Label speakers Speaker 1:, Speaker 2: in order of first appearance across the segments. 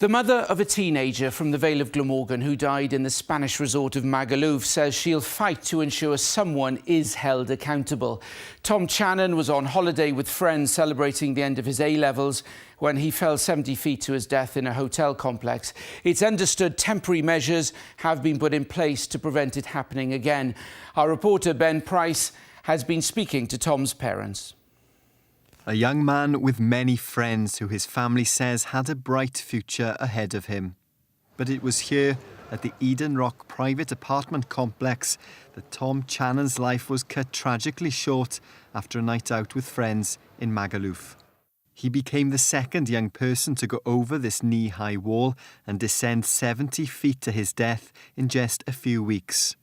Speaker 1: The mother of a teenager from the Vale of Glamorgan who died in the Spanish resort of Magaluf says she'll fight to ensure someone is held accountable. Tom Channon was on holiday with friends celebrating the end of his A-levels when he fell 70 feet to his death in a hotel complex. It's understood temporary measures have been put in place to prevent it happening again. Our reporter Ben Price has been speaking to Tom's parents.
Speaker 2: A young man with many friends who his family says had a bright future ahead of him. But it was here at the Eden Rock private apartment complex that Tom Channon's life was cut tragically short after a night out with friends in Magaluf. He became the second young person to go over this knee-high wall and descend 70 feet to his death in just a few weeks.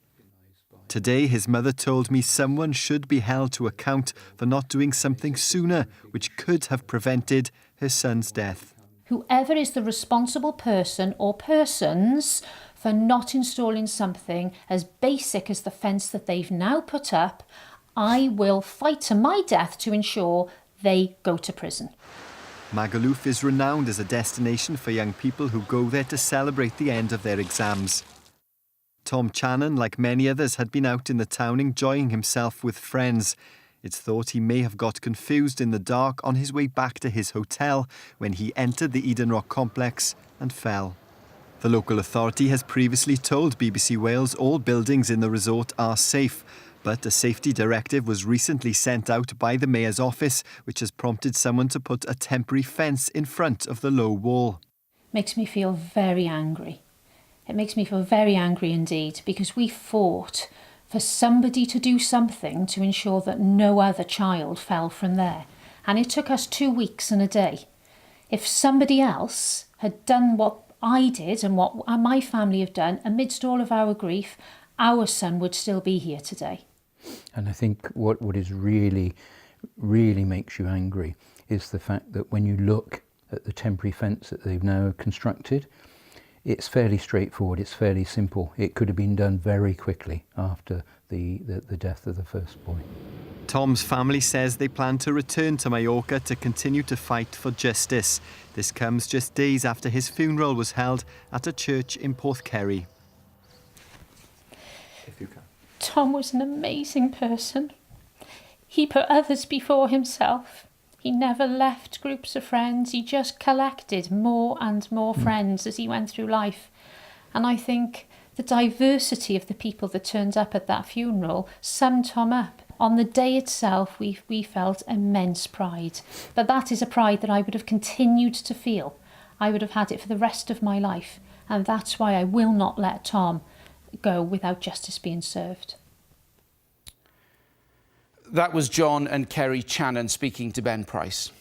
Speaker 2: Today, his mother told me someone should be held to account for not doing something sooner, which could have prevented her son's death.
Speaker 3: Whoever is the responsible person or persons for not installing something as basic as the fence that they've now put up, I will fight to my death to ensure they go to prison.
Speaker 2: Magaluf is renowned as a destination for young people who go there to celebrate the end of their exams. Tom Channon, like many others, had been out in the town enjoying himself with friends. It's thought he may have got confused in the dark on his way back to his hotel when he entered the Eden Rock complex and fell. The local authority has previously told BBC Wales all buildings in the resort are safe, but a safety directive was recently sent out by the Mayor's office, which has prompted someone to put a temporary fence in front of the low wall.
Speaker 3: Makes me feel very angry. It makes me feel very angry indeed, because we fought for somebody to do something to ensure that no other child fell from there. And it took us 2 weeks and a day. If somebody else had done what I did and what my family have done, amidst all of our grief, our son would still be here today.
Speaker 4: And I think what is really makes you angry is the fact that when you look at the temporary fence that they've now constructed, it's fairly straightforward, it's fairly simple. It could have been done very quickly after the death of the first boy.
Speaker 2: Tom's family says they plan to return to Mallorca to continue to fight for justice. This comes just days after his funeral was held at a church in Porthkerry. If you can.
Speaker 3: Tom was an amazing person. He put others before himself. He never left groups of friends. He just collected more and more friends as he went through life. And I think the diversity of the people that turned up at that funeral summed Tom up. On the day itself, we felt immense pride. But that is a pride that I would have continued to feel. I would have had it for the rest of my life. And that's why I will not let Tom go without justice being served.
Speaker 1: That was John and Kerry Channon speaking to Ben Price.